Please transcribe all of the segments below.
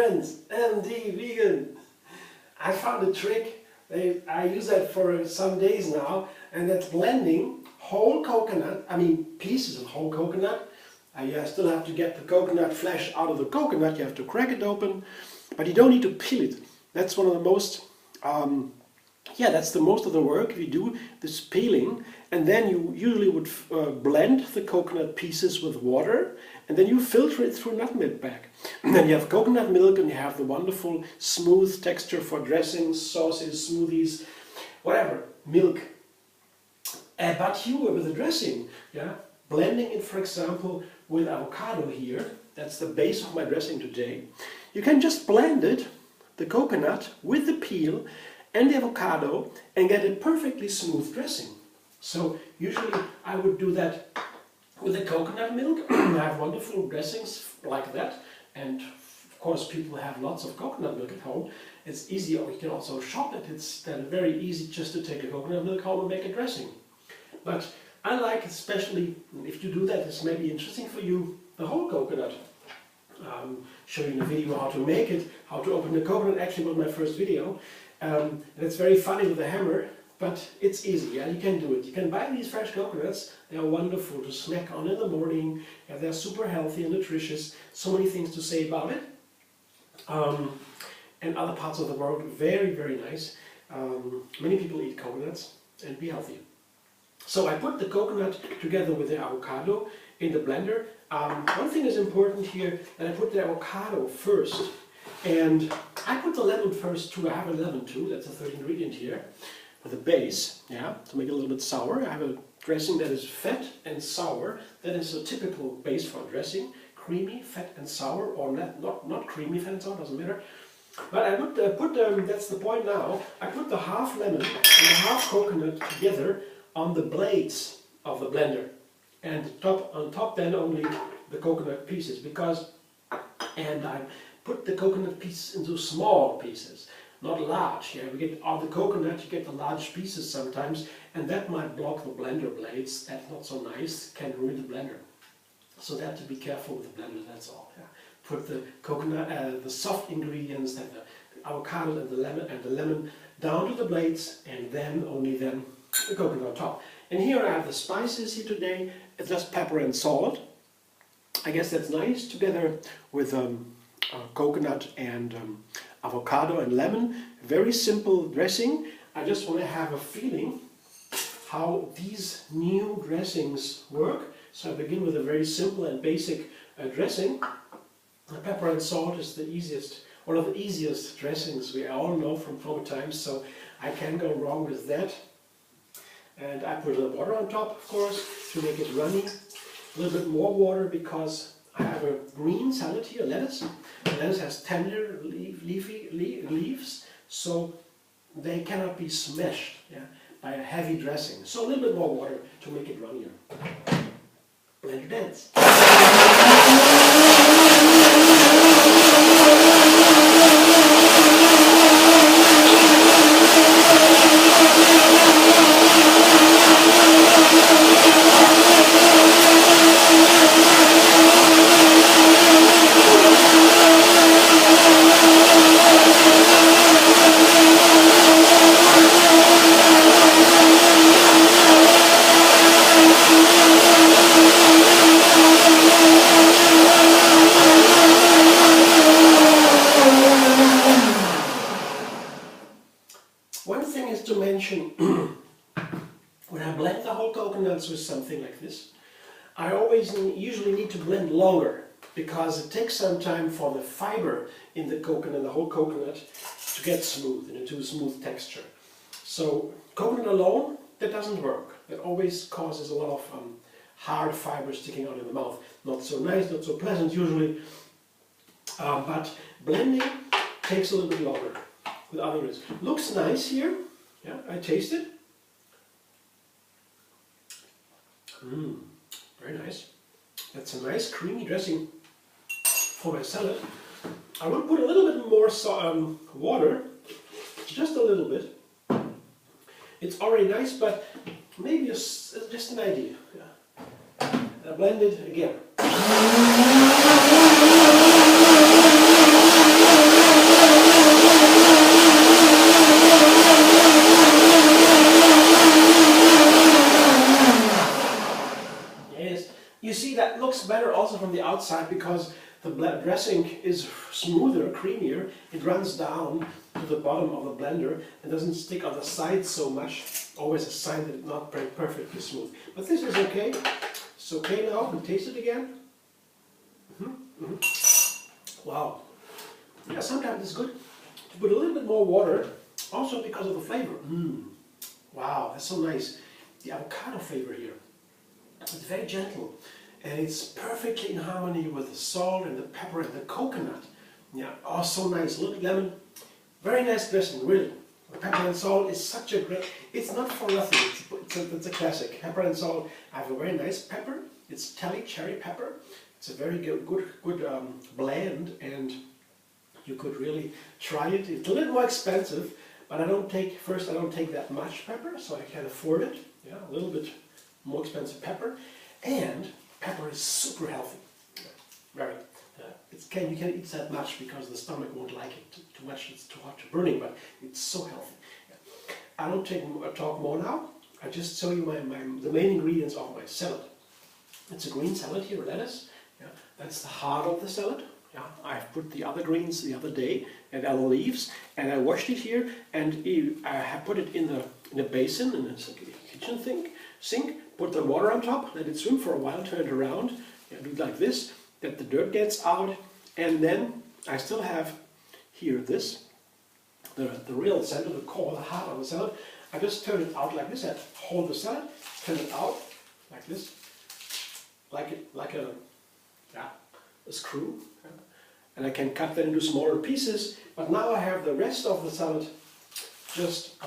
friends, MD Vegan. I found a trick. I use that for some days now, and that's blending whole coconut, pieces of whole coconut. You still have to get the coconut flesh out of the coconut, you have to crack it open, but you don't need to peel it. That's one of the most, that's the most of the work if you do this peeling. And then you usually would blend the coconut pieces with water, and then you filter it through a nutmeg bag. And then you have coconut milk, and you have the wonderful smooth texture for dressings, sauces, smoothies, whatever, milk. But you, with the dressing, blending it, for example, with avocado here, that's the base of my dressing today. You can just blend it, the coconut, with the peel and the avocado, and get a perfectly smooth dressing. So usually I would do that with the coconut milk. I have wonderful dressings like that, and of course people have lots of coconut milk at home. It's easy, or you can also shop it. It's then very easy just to take a coconut milk home and make a dressing. But I like, especially if you do that, it's maybe interesting for you, the whole coconut. Showing in a video how to make it, how to open the coconut. Actually was my first video. And it's very funny with a hammer, but it's easy, you can do it. You can buy these fresh coconuts. They are wonderful to snack on in the morning. They're super healthy and nutritious. So many things to say about it. And other parts of the world, very, very nice. Many people eat coconuts and be healthy. So I put the coconut together with the avocado in the blender. One thing is important here, that I put the avocado first. And I put the lemon first too. I have a lemon too, that's a third ingredient here. For the base, to make it a little bit sour. I have a dressing that is fat and sour. That is a typical base for a dressing. Creamy, fat and sour, or not creamy, fat and sour, doesn't matter. But I put that's the point now, I put the half lemon and the half coconut together on the blades of the blender. And on top then only the coconut pieces, and I put the coconut pieces into small pieces, not large. We get on the coconut, you get the large pieces sometimes, and that might block the blender blades. That's not so nice, can ruin the blender. So that to be careful with the blender, that's all. Put the coconut, the soft ingredients, and the avocado and the lemon down to the blades, and then only then the coconut on top. And here I have the spices here today. It's just pepper and salt. I guess that's nice together with coconut and avocado and lemon. Very simple dressing. I just want to have a feeling how these new dressings work. So I begin with a very simple and basic dressing. The pepper and salt is the easiest, one of the easiest dressings we all know from former times, so I can't go wrong with that. And I put a little water on top, of course, to make it runny. A little bit more water because I have a green salad here, lettuce. The lettuce has tender leafy leaves, so they cannot be smashed by a heavy dressing. So a little bit more water to make it runnier. Blender dance. One thing is to mention, when I blend the whole coconuts with something like this, I usually need to blend longer, because it takes some time for the fiber in the coconut, the whole coconut, to get smooth, into a smooth texture. So coconut alone, that doesn't work. That always causes a lot of hard fibers sticking out in the mouth. Not so nice, not so pleasant usually. But blending takes a little bit longer with other ingredients. Looks nice here. I taste it. Very nice. That's a nice creamy dressing for my salad. I will put a little bit more water, just a little bit. It's already nice, but maybe it's just an idea. I blend it again. outside because the dressing is smoother, creamier. It runs down to the bottom of the blender and doesn't stick on the sides so much. Always a sign that it's not very perfectly smooth. But this is okay. It's okay now. We taste it again. Wow. Yeah, sometimes it's good to put a little bit more water, also because of the flavor. Wow, that's so nice. The avocado flavor here. It's very gentle. And it's perfectly in harmony with the salt and the pepper and the coconut. Yeah, oh, so nice. A little lemon. Very nice dressing, really. The pepper and salt is such a great... It's not for nothing. It's a classic. Pepper and salt. I have a very nice pepper. It's Telly cherry pepper. It's a very good blend, and you could really try it. It's a little more expensive, but I don't take that much pepper, so I can afford it. Yeah, a little bit more expensive pepper. And pepper is super healthy. Very. You can eat that much because the stomach won't like it too much. It's too hot, too burning, but it's so healthy. Yeah. I don't talk more now. I just show you the main ingredients of my salad. It's a green salad here, lettuce. Yeah. That's the heart of the salad. Yeah. I've put the other greens the other day and other leaves, and I washed it here, and I have put it in a basin, in a kitchen sink. Put the water on top, let it swim for a while, turn it around, do it like this, that the dirt gets out, and then I still have here the real center, the core, the heart of the salad. I just turn it out like this. I hold the salad, turn it out like this, like a screw, and I can cut that into smaller pieces. But now I have the rest of the salad just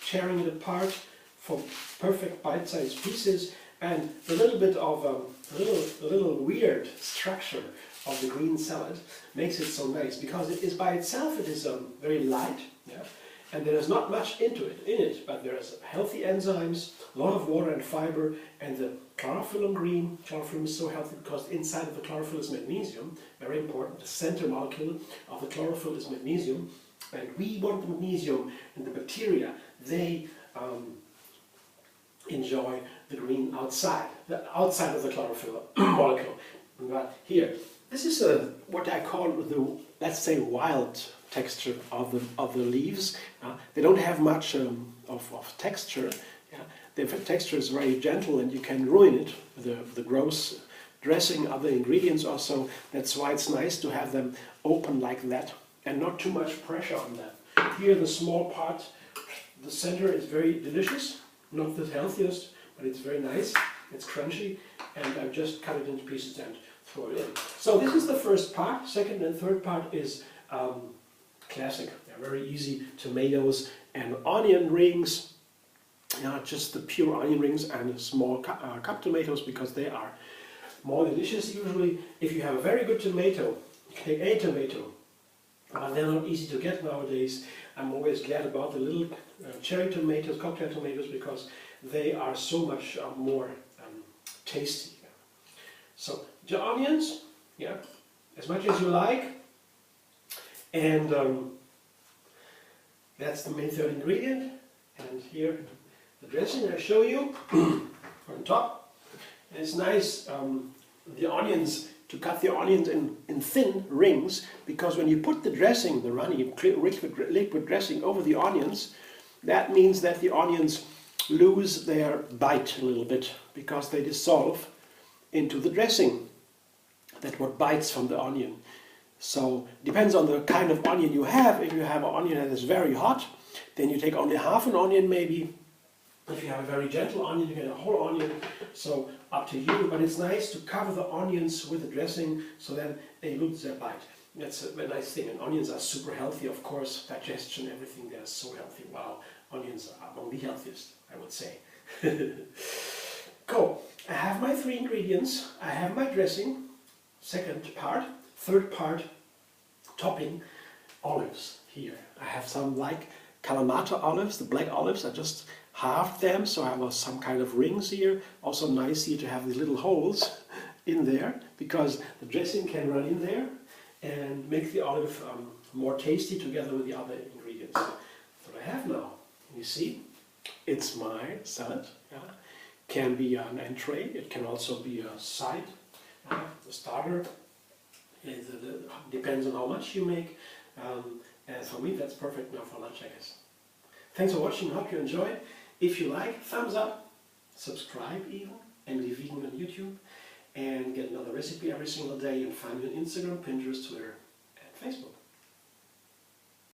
tearing it apart for perfect bite-sized pieces, and a little bit of a little weird structure of the green salad makes it so nice, because it is by itself, it is very light, yeah, and there is not much in it, but there is healthy enzymes, a lot of water and fiber, and the chlorophyll green. Chlorophyll is so healthy because inside of the chlorophyll is magnesium, very important. The center molecule of the chlorophyll is magnesium, and we want the magnesium, and the bacteria, they enjoy the green outside of the chlorophyll molecule. But here, this is what I call the, let's say, wild texture of the leaves. They don't have much of texture. Yeah? The texture is very gentle, and you can ruin it with the gross dressing, other ingredients also. That's why it's nice to have them open like that, and not too much pressure on them. Here, the small part, the center is very delicious. Not the healthiest, but it's very nice. It's crunchy, and I've just cut it into pieces and throw it in. So this is the first part. Second and third part is classic. They're very easy. Tomatoes and onion rings. Just the pure onion rings and small cup tomatoes, because they are more delicious usually. If you have a very good tomato, you can take any tomato. They're not easy to get nowadays. I'm always glad about the little cherry tomatoes, cocktail tomatoes, because they are so much more tasty. So the onions, yeah, as much as you like, and that's the main third ingredient. And here the dressing I show you on top. It's nice, the onions, to cut the onions in thin rings, because when you put the dressing, the runny liquid dressing over the onions, that means that the onions lose their bite a little bit, because they dissolve into the dressing. That's what bites from the onion. So it depends on the kind of onion you have. If you have an onion that is very hot, then you take only half an onion maybe. If you have a very gentle onion, you get a whole onion. So up to you, but it's nice to cover the onions with the dressing, so then they lose their bite. That's a nice thing. And onions are super healthy, of course. Digestion, everything, they're so healthy. Wow, onions are among the healthiest, I would say. Cool. I have my three ingredients. I have my dressing, second part. Third part, topping, olives here. I have some like Kalamata olives, the black olives. I just halved them, so I have some kind of rings here. Also nice here to have these little holes in there, because the dressing can run in there and make the olive more tasty together with the other ingredients. What I have now, you see, it's my salad. Yeah. Can be an entree, it can also be a side The starter depends on how much you make, and for me that's perfect now for lunch, I guess. Thanks for watching, hope you enjoyed. If you like, thumbs up, subscribe even, and be vegan on YouTube, and get another recipe every single day, and find me on Instagram, Pinterest, Twitter, and Facebook.